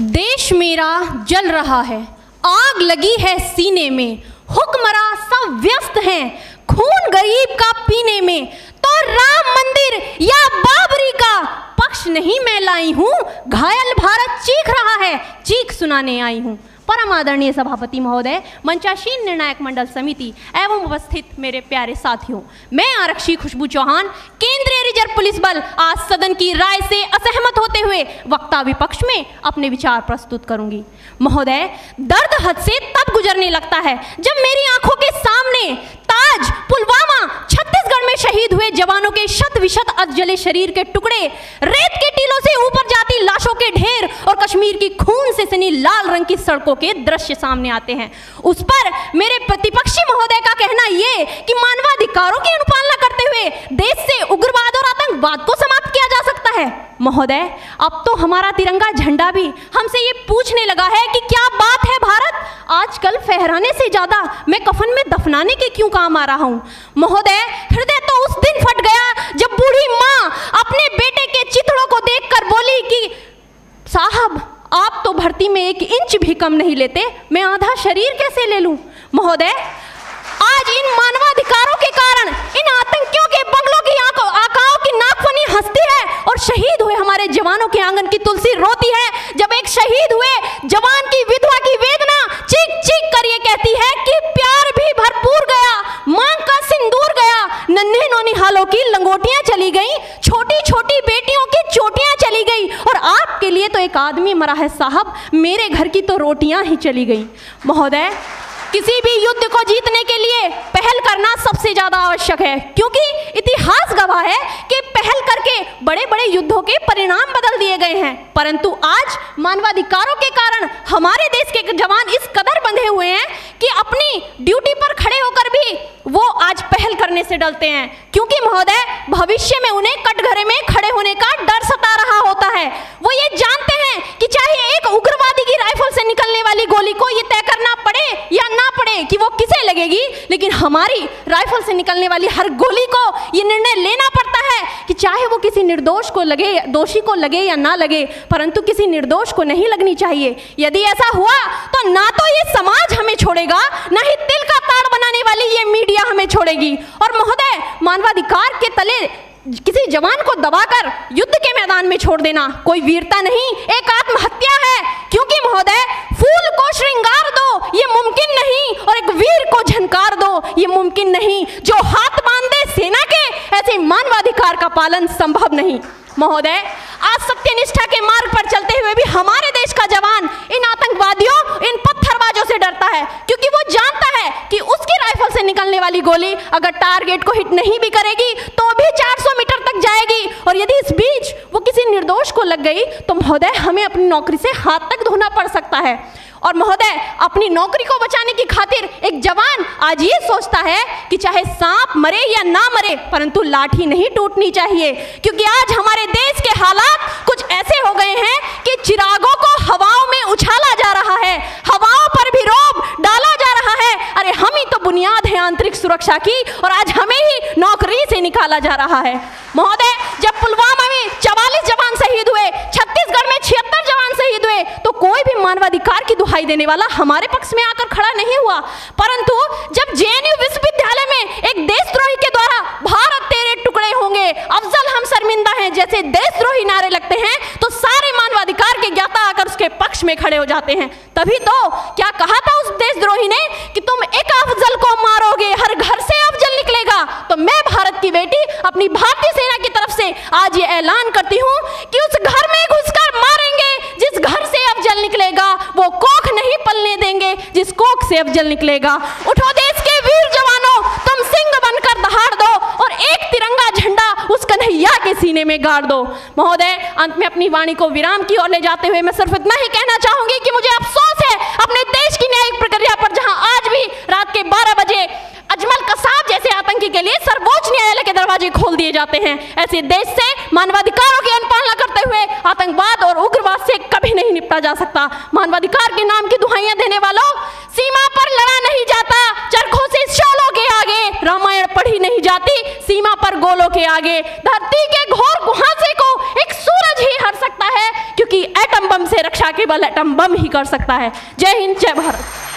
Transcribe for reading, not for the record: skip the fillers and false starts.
देश मेरा जल रहा है, आग लगी है सीने में, हुक्मरां सब व्यस्त हैं खून गरीब का पीने में। तो राम मंदिर या बाबरी का पक्ष नहीं मैं लाई हूं, घायल भारत चीख रहा है, चीख सुनाने आई हूं। परम आदरणीय सभापति महोदय, मंचासीन निर्णायक मंडल समिति एवं उपस्थित मेरे प्यारे साथियों, मैं आरक्षी खुशबू चौहान, केंद्रीय रिजर्व पुलिस बल, आज सदन की राय से असहमत होते हुए वक्ता विपक्ष में अपने विचार प्रस्तुत करूंगी। महोदय, दर्द हद से तब गुजरने लगता है जब मेरी आंखों के सामने ताज, पुलवामा, छत्तीसगढ़ में शहीद हुए जवानों के शत विशत अधजले शरीर के टुकड़े, रेत के टीलों से ऊपर जाती लाशों के ढेर और कश्मीर की खून से सनी लाल रंग की सड़कों के दृश्य सामने आते हैं। उस पर मेरे प्रतिपक्षी महोदय का कहना ये कि मानवाधिकारों की अनुपालना करते हुए देश से उग्रवाद और आतंकवाद को समाप्त किया जा सकता है। महोदय, अब तो हमारा तिरंगा झंडा भी हमसे ये पूछने लगा है कि क्या बात है भारत, आजकल फहराने से ज्यादा मैं कफन में दफनाने के क्यों काम आ रहा हूं। महोदय, हृदय तो उस दिन फट गया जब बूढ़ी माँ अपने बेटे के चिथड़ों को देखकर बोली कि साहब, आप तो भर्ती में 1 इंच भी कम नहीं लेते, मैं आधा शरीर कैसे ले लूं। महोदय, आज इन मानवाधिकारों के कारण इन आतंकियों के बंगलों की आकाओं की नाकफनी हंसती है और शहीद हुए हमारे जवानों के आंगन की तुलसी रोती है। जब एक शहीद हुए जवान की विधवा की वेदना चीख चीख कर ये कहती है कि प्यार भी भरपूर गया, मांग का सिंदूर गया, नन्हे नौनिहालों की लंगोटियां चली गई, छोटी छोटी बेटियों की चोटियां चली गई और आपके लिए तो एक आदमी मरा है साहब, मेरे घर की तो रोटियां ही चली गई। महोदय, किसी भी युद्ध को जीतने के लिए पहल करना सबसे ज्यादा आवश्यक है, क्योंकि इतिहास गवाह है कि पहल करके बड़े बड़े युद्धों के परिणाम बदल दिए गए हैं। परंतु आज मानवाधिकारों के कारण हमारे देश के जवान इस कदर बंधे हुए हैं कि अपनी ड्यूटी पर खड़े होकर भी वो आज पहल करने से डरते हैं, क्योंकि महोदय भविष्य में उन्हें कटघरे में खड़े होने का डर सता रहा होता है। वो ये जानते हैं कि चाहे एक उग्रवादी की राइफल से निकलने वाली गोली को ये तय करना पड़े या ना पड़े कि वो किसे लगेगी, लेकिन हमारी राइफल से निकलने वाली हर गोली को ये निर्णय लेना पड़ता है कि चाहे वो किसी निर्दोष को लगे, दोषी को लगे या ना लगे, परंतु किसी निर्दोष को नहीं लगनी चाहिए। यदि ऐसा हुआ तो ना तो ये समाज हमें छोड़ेगा, ना ही तिल का ताड़ बनाने वाली ये मीडिया हमें छोड़ेगी। और महोदय, मानवाधिकार के तले किसी जवान को दबाकर युद्ध के मैदान में छोड़ देना कोई वीरता नहीं, एक आत्महत्या है। क्योंकि महोदय, फूल को श्रृंगार दो ये मुमकिन नहीं और एक वीर को झनकार दो ये मुमकिन नहीं। जो हाथ बांध दे सेना के, ऐसे मानवाधिकार का पालन संभव नहीं। महोदय, आज सत्यनिष्ठा के मार्ग पर चलते हुए भी हमारे देश का जवान इन आतंकवादियों, इन पत्थरबाजों से डरता है, क्योंकि वो जानता है कि उसकी राइफल से निकलने वाली गोली अगर टारगेट को हिट नहीं भी करेगी तो भी 400 मीटर तक जाएगी, और यदि इस बीच वो किसी निर्दोष को लग गई तो महोदय हमें अपनी नौकरी से हाथ तक धोना पड़ सकता है। और महोदय, अपनी नौकरी को बचाने की खातिर एक जवान आज ये सोचता है कि चाहे सांप मरे या ना मरे, परंतु लाठी नहीं टूटनी चाहिए, क्योंकि आज हमारे देश के हालात कुछ ऐसे हो गए हैं कि चिरागों को हवाओं में उछाला जा रहा है, हवाओं पर भी रोब डाला जा रहा है। अरे हम ही तो बुनियाद है आंतरिक सुरक्षा की, और आज हमें ही नौकरी से निकाला जा रहा है। महोदय, जब पुलवामा में 44 जवान शहीद हुए, छत्तीसगढ़ में 76 जवान शहीद हुए, तो कोई भी मानवाधिकार की दुहाई देने वाला हमारे पक्ष में आकर खड़ा नहीं हुआ। परंतु जब जेएनयू विश्वविद्यालय में एक देशद्रोही के द्वारा भारत तेरे टुकड़े होंगे, अफजल हम शर्मिंदा हैं जैसे देशद्रोही नारे लगते हैं, तो सारे मानवाधिकार के ज्ञाता आकर उसके पक्ष में खड़े हो जाते हैं। तभी तो क्या कहा था उस देशद्रोही ने कि तुम एक अफजल को मारोगे, हर घर से अफजल निकलेगा। तो मैं भारत की बेटी अपनी भारतीय सेना की तरफ से आज ये ऐलान करती हूँ कि उस घर में घुसकर मारेंगे जिस घर से अफजल निकलेगा, वो कोख नहीं पलने देंगे जिस कोख से अफजल निकलेगा। उठो देश के वीर जवानों, तुम सिंह बनकर दहाड़ दो और एक तिरंगा झंडा उस कन्हैया के सीने में गाड़ दो। महोदय, अंत में अपनी वाणी को विराम की ओर ले जाते हुए मैं सिर्फ इतना ही कहना चाहूंगी कि मुझे अफसोस है अपने देश की न्यायिक प्रक्रिया पर, जहां आज भी रात के 12 बजे अजमल कसाब जैसे आतंकी के लिए सर्वोच्च न्यायालय के दरवाजे खोल दिए जाते हैं। ऐसे देश से मानवाधिकारों की अनुपालना करते हुए आतंकवाद और उग्रवाद से कभी नहीं निपटा जा सकता। मानवाधिकार के नाम की दुहाइयां देने वालों, सीमा पर लड़ा नहीं जाता, चरखों से शोलों के आगे रामायण पढ़ी नहीं जाती, सीमा पर गोलों के आगे। धरती के घोर कुहासे को एक सूरज ही हर सकता है, क्योंकि एटम बम से रक्षा रक्षा केवल एटम बम ही कर सकता है। जय हिंद, जय भारत।